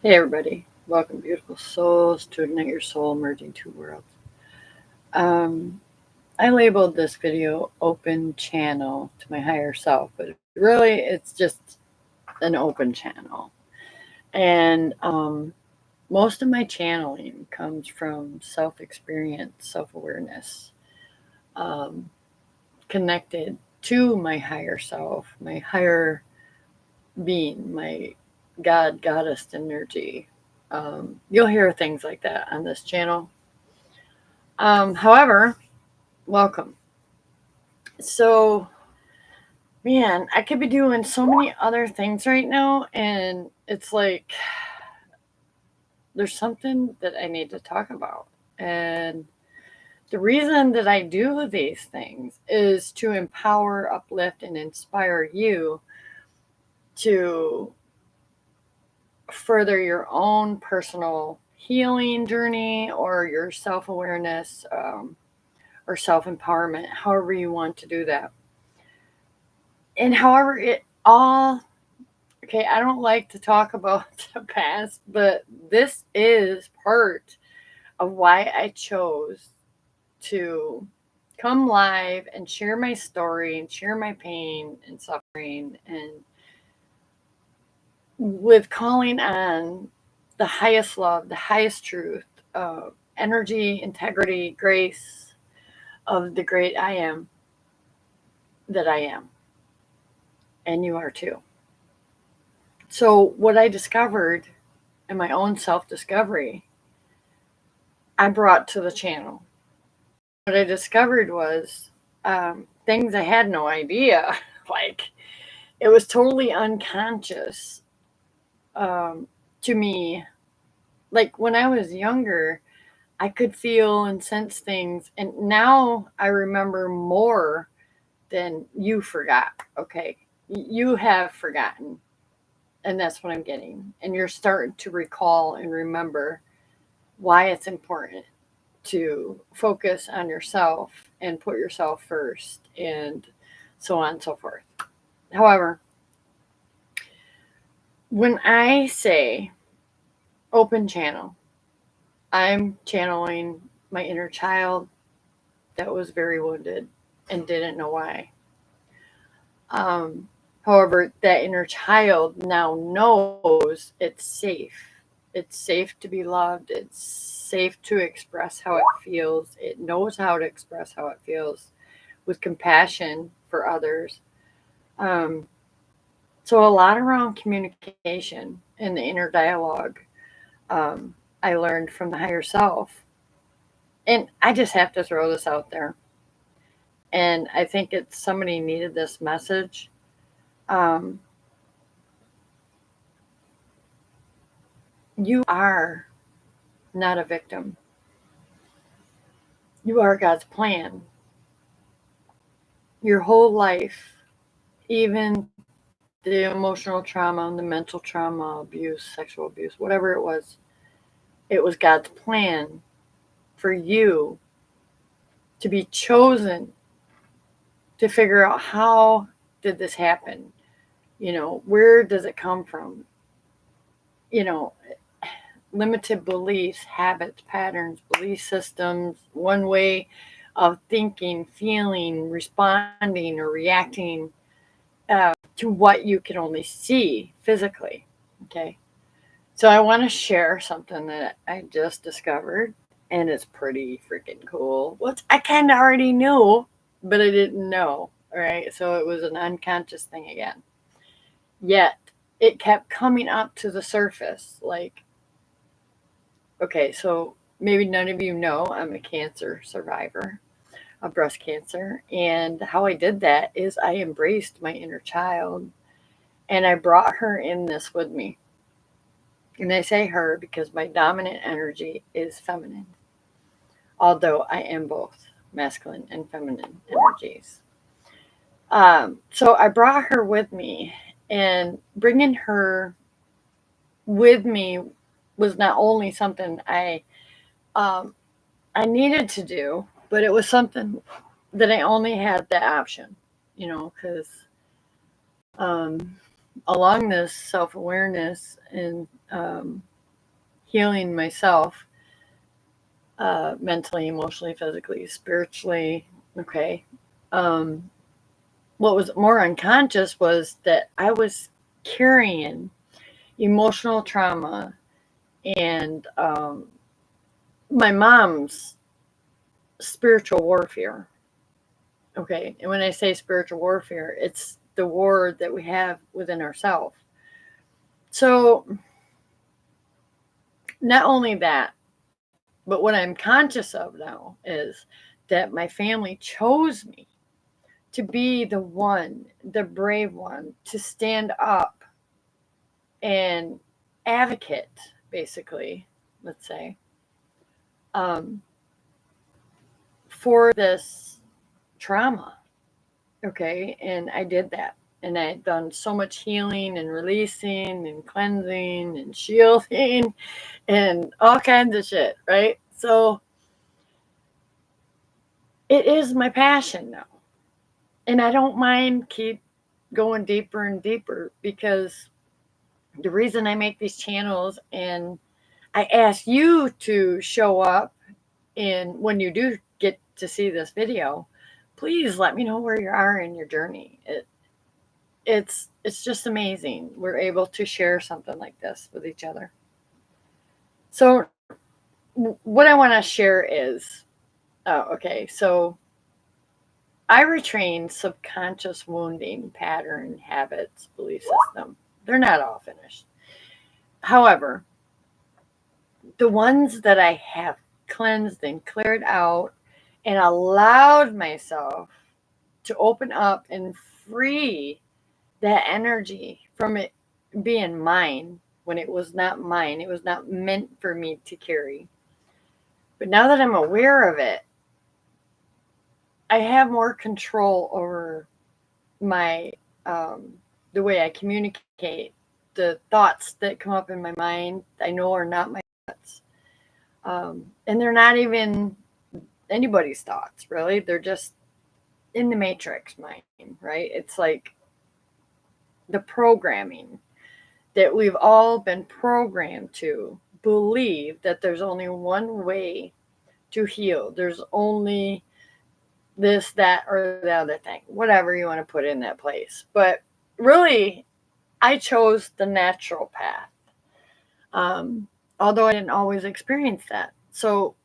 Hey everybody, welcome beautiful souls to Ignite Your Soul Merging Two Worlds. Um, I labeled this video Open Channel to my higher self, but really it's just an open channel. And most of my channeling comes from self-experience, self-awareness, um, connected to my higher self, my higher being, my God, goddess energy. You'll hear things like that on this channel. However, welcome. So, man, I could be doing so many other things right now, and it's like there's something that I need to talk about. And the reason that I do these things is to empower, uplift, and inspire you to further your own personal healing journey or your self awareness or self empowerment, however you want to do that. And however, it all, okay, I don't like to talk about the past, but this is part of why I chose to come live and share my story and share my pain and suffering, and with calling on the highest love, the highest truth, energy, integrity, grace of the great I am that I am. And you are too. So, what I discovered in my own self discovery, I brought to the channel. What I discovered was things I had no idea. Like, it was totally unconscious to me. Like, when I was younger, I could feel and sense things. And now I remember more than you forgot. Okay. You have forgotten. And that's what I'm getting. And you're starting to recall and remember why it's important to focus on yourself and put yourself first and so on and so forth. However, when I say open channel, I'm channeling my inner child that was very wounded and didn't know why. Um, However, that inner child now knows it's safe. It's safe to be loved. It's safe to express how it feels. It knows how to express how it feels with compassion for others. Um, so, a lot around communication and the inner dialogue I learned from the higher self. And I just have to throw this out there. And I think it's somebody needed this message. Um, you are not a victim. You are God's plan. Your whole life, even the emotional trauma, the mental trauma, abuse, sexual abuse, whatever it was God's plan for you to be chosen to figure out how did this happen? Where does it come from? You know, limited beliefs, habits, patterns, belief systems, one way of thinking, feeling, responding, or reacting to what you can only see physically. Okay. So I want to share something that I just discovered, and it's pretty freaking cool. What I kind of already knew, but I didn't know. All right. So it was an unconscious thing again. Yet it kept coming up to the surface. Like, okay, so maybe none of you know I'm a cancer survivor of breast cancer. And how I did that is I embraced my inner child and I brought her in this with me. And I say her because my dominant energy is feminine, although I am both masculine and feminine energies. So I brought her with me, and bringing her with me was not only something um, I needed to do, but it was something that I only had the option, because um, along this self awareness and healing myself, mentally, emotionally, physically, spiritually. Okay. Um, what was more unconscious was that I was carrying emotional trauma and my mom's spiritual warfare. Okay. And when I say spiritual warfare, it's the war that we have within ourselves. So, not only that, but what I'm conscious of now is that my family chose me to be the one, the brave one, to stand up and advocate, basically, let's say, um, for this trauma. Okay. And I did that. And I had done so much healing and releasing and cleansing and shielding and all kinds of shit. Right. So it is my passion now. And I don't mind keep going deeper and deeper because the reason I make these channels and I ask you to show up and when you do get to see this video, please let me know where you are in your journey. It's just amazing. We're able to share something like this with each other. So what I want to share is, okay, so I retrain subconscious wounding, pattern, habits, belief system. They're not all finished. However, the ones that I have cleansed and cleared out and allowed myself to open up and free that energy from it being mine when it was not mine. It was not meant for me to carry. But now that I'm aware of it, I have more control over my the way I communicate, the thoughts that come up in my mind. I know are not my thoughts, and they're not even anybody's thoughts. Really, they're just in the matrix mind. Right? It's like the programming that we've all been programmed to believe that there's only one way to heal. There's only this, that, or the other thing, whatever you want to put in that place. But really, I chose the natural path, although I didn't always experience that. So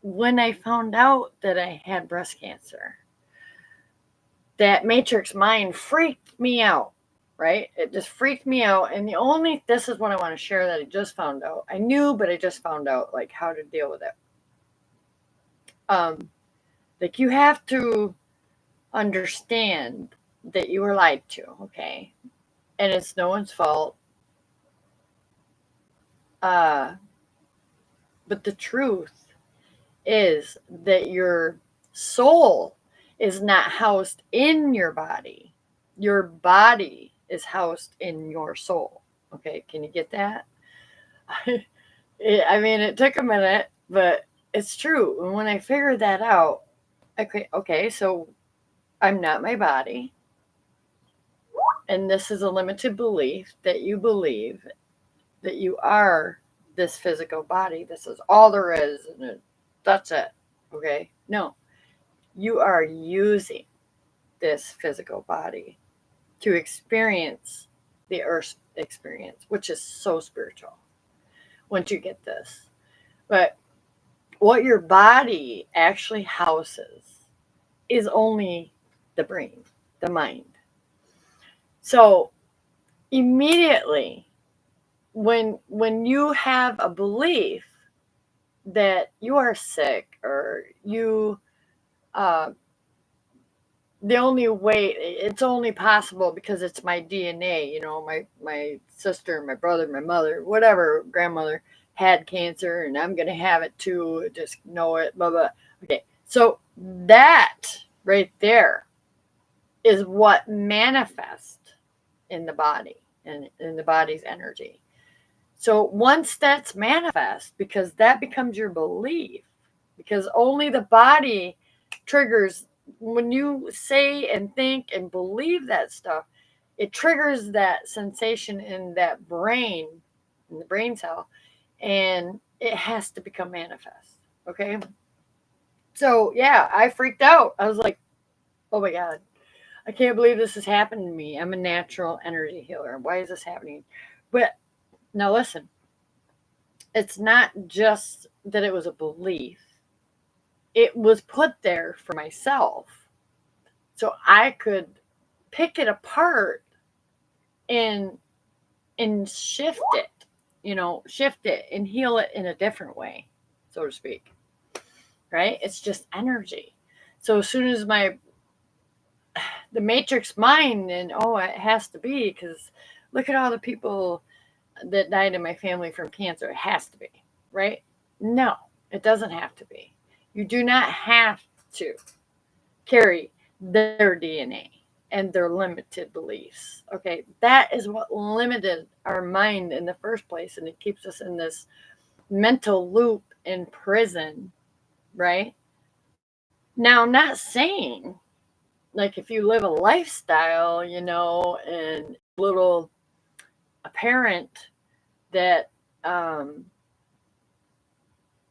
when I found out that I had breast cancer, that matrix mind freaked me out, right? It just freaked me out. And this is what I want to share that I just found out. I knew, but I just found out like how to deal with it. Like you have to understand that you were lied to, okay? And it's no one's fault. Uh, but the truth is that your soul is not housed in your body. Your body is housed in your soul. Okay, can you get that? I mean, it took a minute, but it's true. And when I figured that out, okay, so I'm not my body. And this is a limited belief that you believe that you are this physical body. This is all there is. And that's it. Okay. No, you are using this physical body to experience the earth experience, which is so spiritual once you get this. But what your body actually houses is only the brain, the mind. So immediately when you have a belief that you are sick or you the only way it's only possible because it's my DNA, my sister, my brother, my mother, whatever, grandmother had cancer and I'm gonna have it too, just know it, blah blah. Okay. So that right there is what manifests in the body and in the body's energy. So once that's manifest, because that becomes your belief, because only the body triggers when you say and think and believe that stuff, it triggers that sensation in that brain, in the brain cell, and it has to become manifest. Okay. So yeah, I freaked out. I was like, oh my God, I can't believe this is happening to me. I'm a natural energy healer. Why is this happening? But now listen, it's not just that it was a belief, it was put there for myself so I could pick it apart and shift it, shift it and heal it in a different way, so to speak. Right? It's just energy. So as soon as the matrix mind, and oh, it has to be because look at all the people that died in my family from cancer. It has to be, right? No, it doesn't have to be. You do not have to carry their DNA and their limited beliefs. Okay, that is what limited our mind in the first place, and it keeps us in this mental loop in prison, right? Now, I'm not saying like if you live a lifestyle, and little apparent that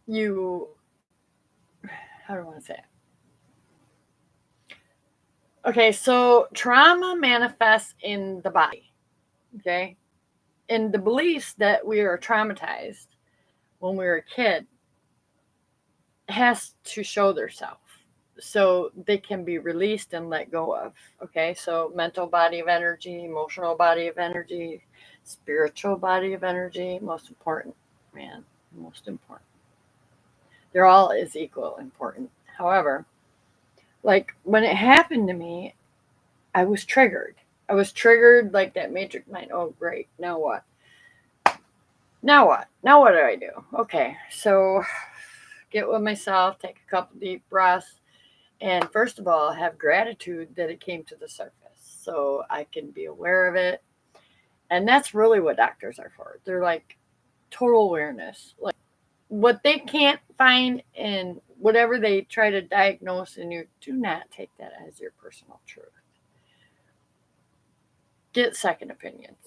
you, how do I want to say it? Okay, so trauma manifests in the body, okay? And the beliefs that we are traumatized when we were a kid has to show their self so they can be released and let go of. Okay, so mental body of energy, emotional body of energy, spiritual body of energy, most important, man, most important. They're all as equal important. However, like when it happened to me, I was triggered. I was triggered like that matrix mind. Oh, great. Now what? Now what? Now what do I do? Okay, so get with myself, take a couple deep breaths, and first of all, have gratitude that it came to the surface so I can be aware of it. And that's really what doctors are for. They're like total awareness. Like what they can't find in whatever they try to diagnose in you, do not take that as your personal truth. Get second opinions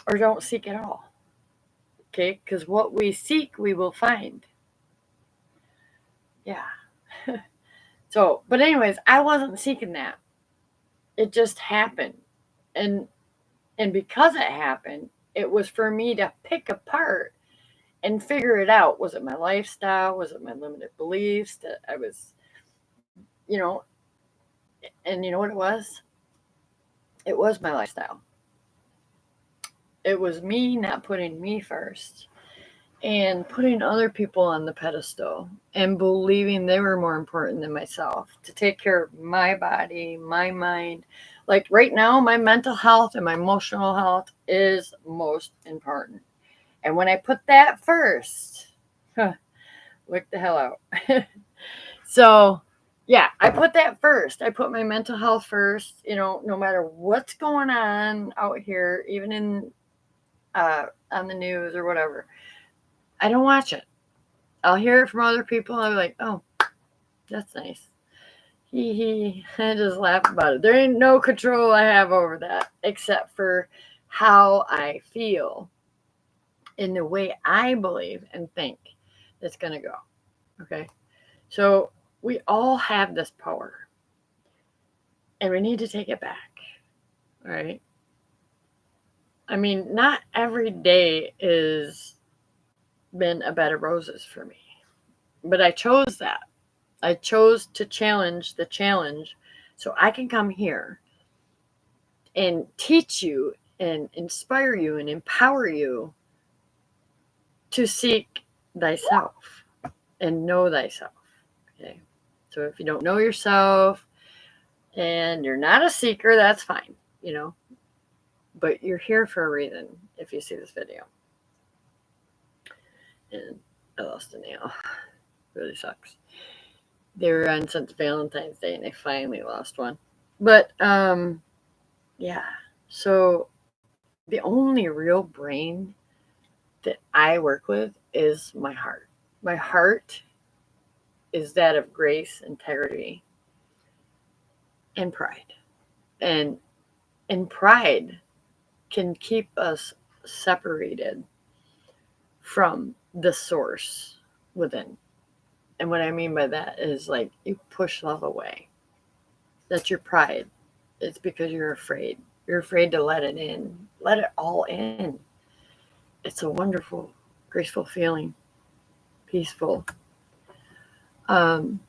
or don't seek at all. Okay? Because what we seek, we will find. Yeah. So, but anyways, I wasn't seeking that. It just happened. And because it happened, it was for me to pick apart and figure it out. Was it my lifestyle? Was it my limited beliefs that I was, you know, and you know what it was? It was my lifestyle. It was me not putting me first and putting other people on the pedestal and believing they were more important than myself to take care of my body, my mind. Like right now, my mental health and my emotional health is most important. And when I put that first, look the hell out. So, yeah, I put that first. I put my mental health first, no matter what's going on out here, even in on the news or whatever. I don't watch it. I'll hear it from other people. I'm like, oh, that's nice. I just laugh about it. There ain't no control I have over that except for how I feel in the way I believe and think that's going to go. Okay. So we all have this power and we need to take it back. All right. I mean, not every day is been a bed of roses for me, but I chose that. I chose to challenge the challenge so I can come here and teach you and inspire you and empower you to seek thyself and know thyself. Okay. So if you don't know yourself and you're not a seeker, that's fine, but you're here for a reason if you see this video. And I lost a nail. Really sucks. They were on since Valentine's Day and I finally lost one. But yeah. So the only real brain that I work with is my heart. My heart is that of grace, integrity, and pride. And pride can keep us separated from the source within. And what I mean by that is like you push love away. That's your pride. It's because you're afraid. You're afraid to let it in. Let it all in. It's a wonderful, graceful feeling, peaceful. Um,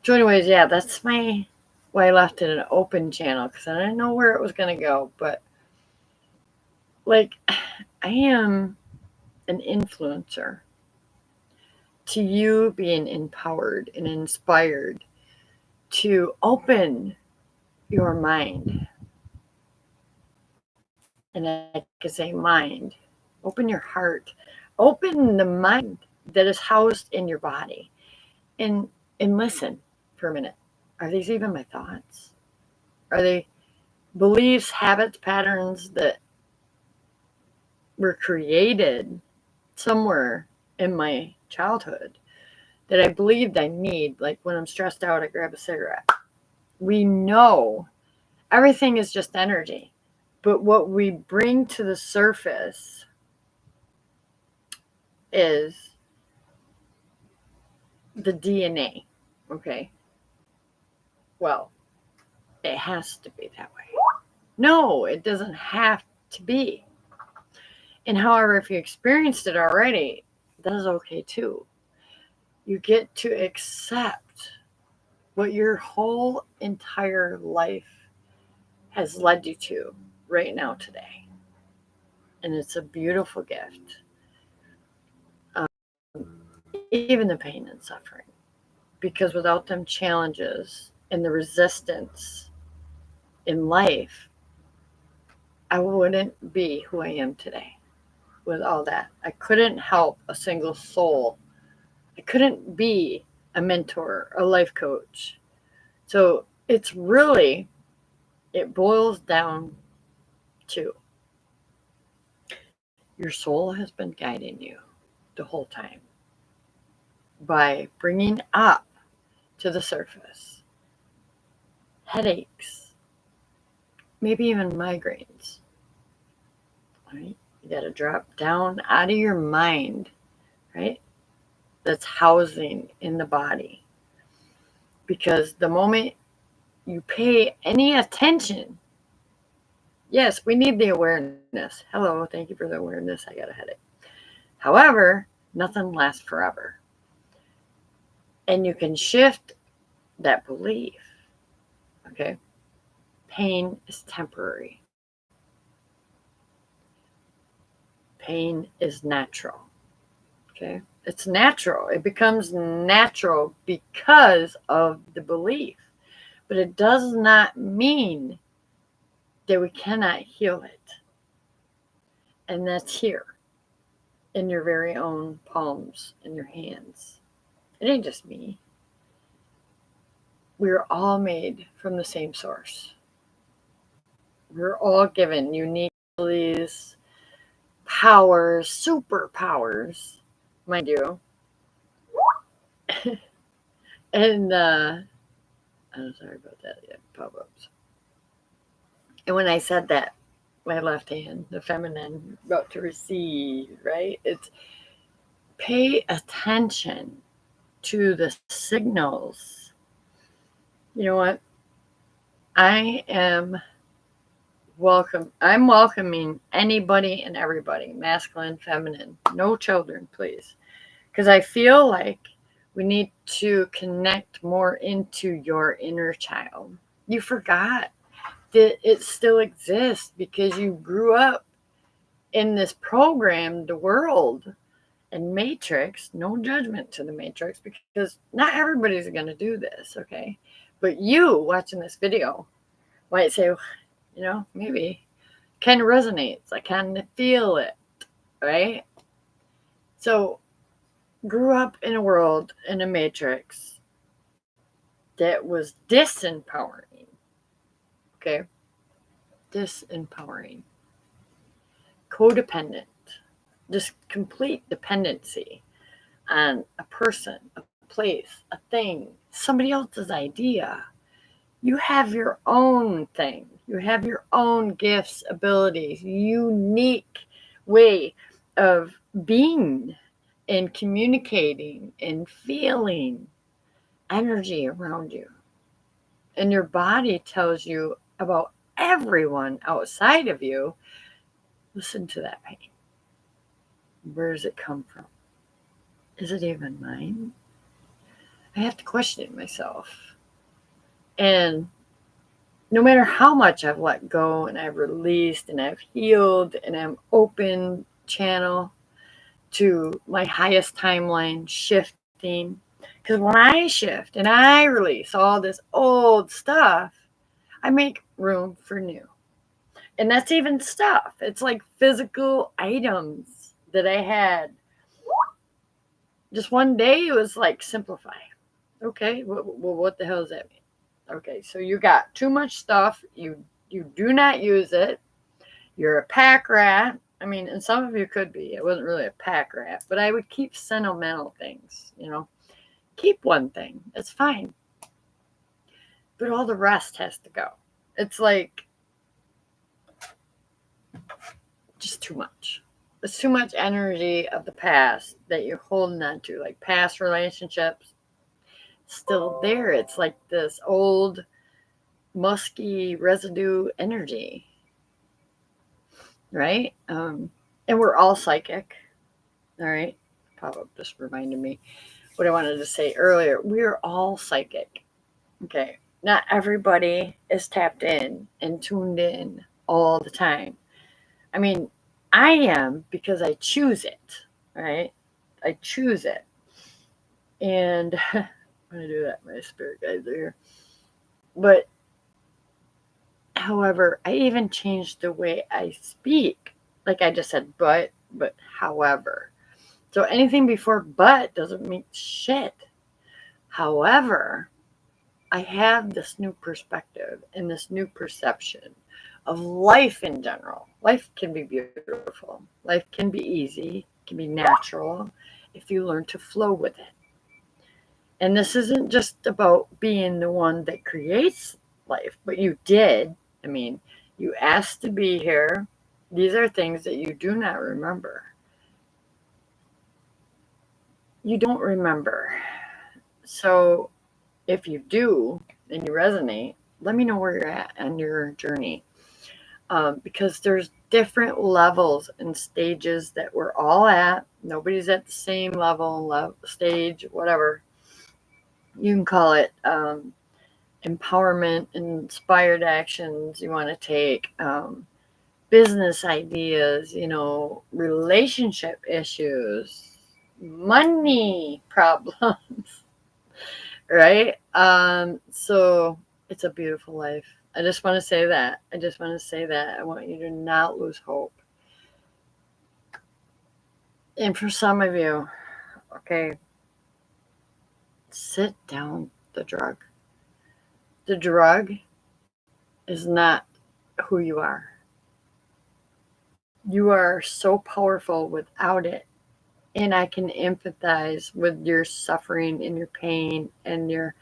so, anyways, yeah, that's why I left it an open channel because I didn't know where it was gonna go. But like, I am an influencer to you being empowered and inspired to open your mind. And I could say mind, open your heart, open the mind that is housed in your body. And and listen for a minute. Are these even my thoughts? Are they beliefs, habits, patterns that were created somewhere in my childhood that I believed I need? Like when I'm stressed out, I grab a cigarette. We know everything is just energy. But what we bring to the surface is the DNA. Okay. Well, it has to be that way. No, it doesn't have to be. And however, if you experienced it already, that is okay too. You get to accept what your whole entire life has led you to right now today. And it's a beautiful gift. Um, even the pain and suffering. Because without them challenges and the resistance in life, I wouldn't be who I am today with all that. I couldn't help a single soul. I couldn't be a mentor, a life coach. So it's really, it boils down to your soul has been guiding you the whole time by bringing up to the surface headaches, maybe even migraines. Right? You got to drop down out of your mind, right? That's housing in the body. Because the moment you pay any attention, yes, we need the awareness. Hello, thank you for the awareness. I got a headache. However, nothing lasts forever. And you can shift that belief. Okay? Pain is temporary. Pain is natural. Okay? It's natural. It becomes natural because of the belief. But it does not mean that we cannot heal it. And that's here in your very own palms, in your hands. It ain't just me. We're all made from the same source. We're all given unique abilities, powers, superpowers, mind you. And I'm sorry about that. Yeah, pop-ups. And when I said that, my left hand, the feminine, about to receive, right? It's pay attention to the signals. You know what? I'm welcoming anybody and everybody, masculine, feminine, no children, please. Because I feel like we need to connect more into your inner child. You forgot that it still exists because you grew up in this program, the world and matrix. No judgment to the matrix because not everybody's going to do this, okay? But you watching this video might say, maybe kind of resonates. I kind of feel it, right? So, grew up in a world, in a matrix that was disempowering, okay? Disempowering. Codependent. Just complete dependency on a person, a place, a thing, somebody else's idea. You have your own thing. You have your own gifts, abilities, unique way of being and communicating and feeling energy around you. And your body tells you about everyone outside of you. Listen to that pain. Where does it come from? Is it even mine? I have to question it myself. And no matter how much I've let go and I've released and I've healed and I'm open channel to my highest timeline shifting, because when I shift and I release all this old stuff, I make room for new. And that's even stuff. It's like physical items that I had. Just one day, it was like simplify. Okay, well, what the hell does that mean? Okay, so you got too much stuff. You do not use it. You're a pack rat. I mean, and some of you could be. It wasn't really a pack rat, but I would keep sentimental things, Keep one thing. It's fine. But all the rest has to go. It's like just too much. It's too much energy of the past that you're holding on to, like past relationships. Still there. It's like this old, musky residue energy, right? And we're all psychic. All right. Pop-up just reminded me what I wanted to say earlier. We're all psychic. Okay. Not everybody is tapped in and tuned in all the time. I mean, I am because I choose it, right? I choose it. And I'm going to do that. My spirit guides are here. But, however, I even changed the way I speak. Like I just said, but however. So anything before but doesn't mean shit. However, I have this new perspective and this new perception of life in general. Life can be beautiful. Life can be easy, can be natural if you learn to flow with it. And this isn't just about being the one that creates life, but you did. I mean, you asked to be here. These are things that you do not remember. You don't remember. So if you do and you resonate, let me know where you're at on your journey. Because there's different levels and stages that we're all at. Nobody's at the same level, stage, whatever. You can call it empowerment, inspired actions you want to take, business ideas, relationship issues, money problems, right? So it's a beautiful life. I just want to say that. I want you to not lose hope. And for some of you, okay, sit down the drug. The drug is not who you are. You are so powerful without it. And I can empathize with your suffering and your pain and your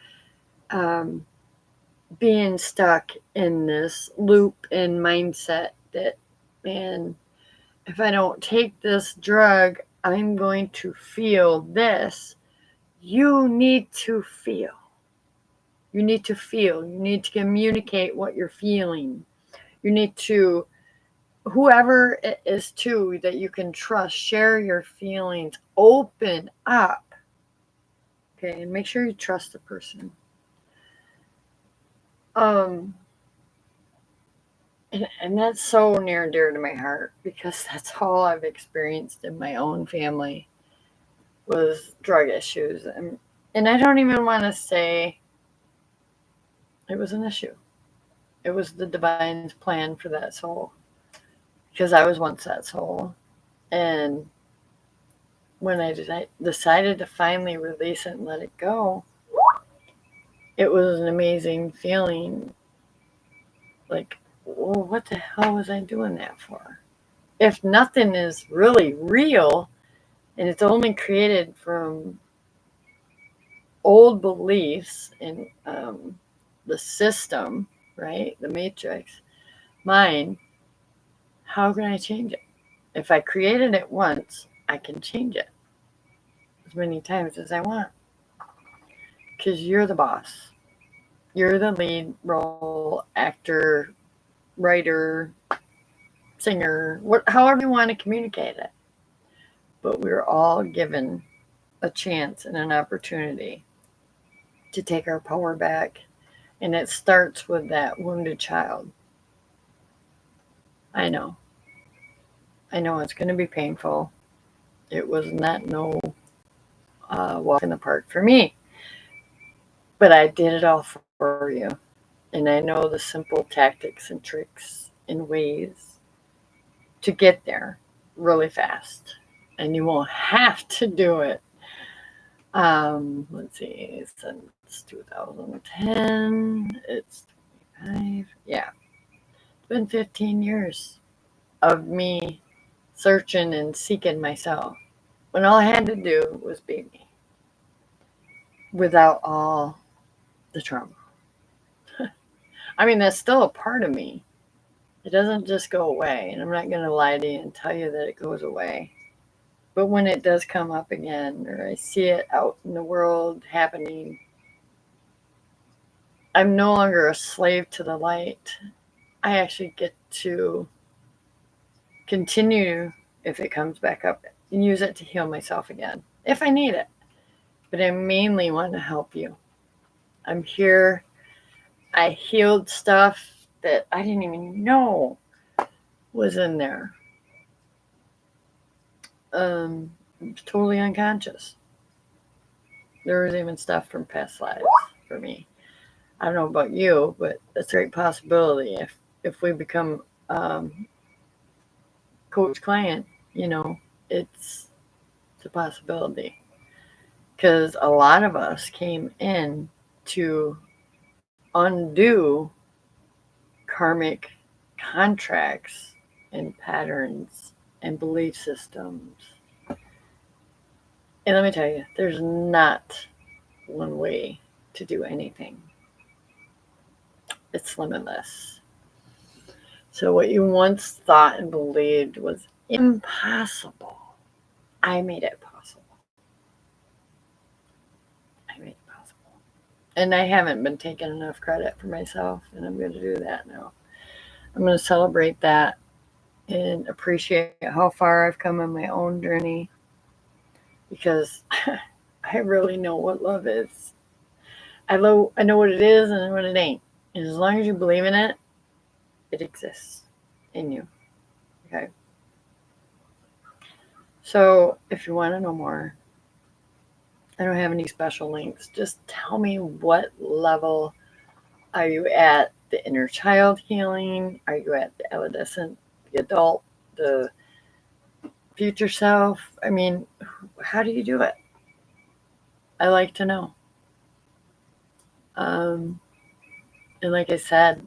being stuck in this loop and mindset that, man, if I don't take this drug, I'm going to feel this. You need to feel. You need to feel. You need to communicate what you're feeling. You need to, whoever it is too that you can trust, share your feelings, open up. Okay, and make sure you trust the person. And that's so near and dear to my heart because that's all I've experienced in my own family was drug issues. And I don't even want to say it was an issue. It was the divine's plan for that soul because I was once that soul. And when I decided to finally release it and let it go, it was an amazing feeling. Like, well, what the hell was I doing that for? If nothing is really real and it's only created from old beliefs in the system, right? The matrix, mine, how can I change it? If I created it once, I can change it as many times as I want. Because you're the boss. You're the lead role, actor, writer, singer, however you want to communicate it. But we're all given a chance and an opportunity to take our power back. And it starts with that wounded child. I know. I know it's going to be painful. It was not no walk in the park for me. But I did it all for you. And I know the simple tactics and tricks and ways to get there really fast. And you won't have to do it. Let's see, since 2010, it's 25. Yeah, it's been 15 years of me searching and seeking myself when all I had to do was be me without all the trauma. I mean, that's still a part of me. It doesn't just go away, and I'm not going to lie to you and tell you that it goes away. But when it does come up again, or I see it out in the world happening, I'm no longer a slave to the light. I actually get to continue, if it comes back up, and use it to heal myself again, if I need it. But I mainly want to help you. I'm here. I healed stuff that I didn't even know was in there. Totally unconscious. There was even stuff from past lives for me. I don't know about you, but it's a great possibility if we become coach client. You know, it's a possibility because a lot of us came in to undo karmic contracts and patterns and belief systems. And let me tell you, there's not one way to do anything. It's limitless. So what you once thought and believed was impossible, I made it possible. I made it possible. And I haven't been taking enough credit for myself, and I'm going to do that now. I'm going to celebrate that and appreciate how far I've come on my own journey because I really know what love is. I know what it is and what it ain't. And as long as you believe in it, it exists in you. Okay? So if you want to know more, I don't have any special links. Just tell me what level are you at, the inner child healing? Are you at the adolescent, the adult, the future self? I mean, how do you do it? I like to know. And like I said,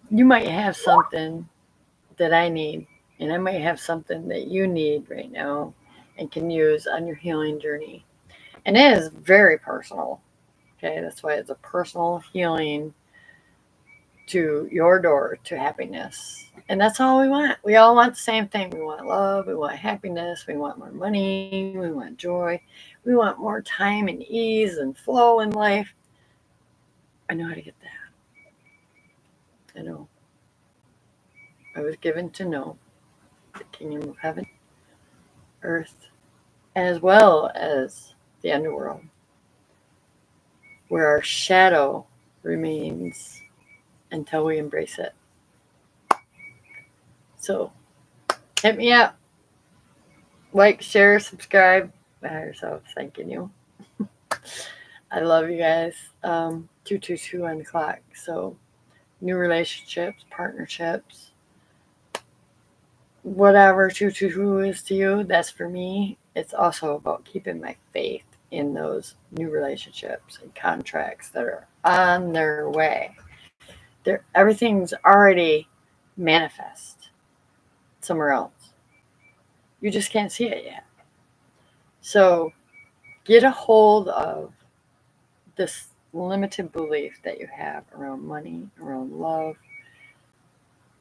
you might have something that I need, and I might have something that you need right now and can use on your healing journey. And it is very personal. Okay, that's why it's a personal healing to your door to happiness. And that's all we want. We all want the same thing. We want love, we want happiness, we want more money, we want joy, we want more time and ease and flow in life. I know how to get that. I know. I was given to know the kingdom of heaven, earth, as well as the underworld, where our shadow remains until we embrace it. So, hit me up. Like, share, subscribe. Higherself, thanking you. I love you guys. 222 on the clock. So, new relationships, partnerships, whatever 222 is to you, that's for me. It's also about keeping my faith in those new relationships and contracts that are on their way. Everything's already manifest somewhere else. You just can't see it yet. So get a hold of this limited belief that you have around money, around love,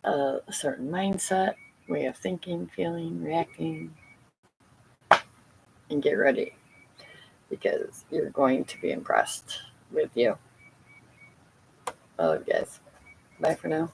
a certain mindset, way of thinking, feeling, reacting. and get ready because you're going to be impressed with you. I love you guys. Bye for now.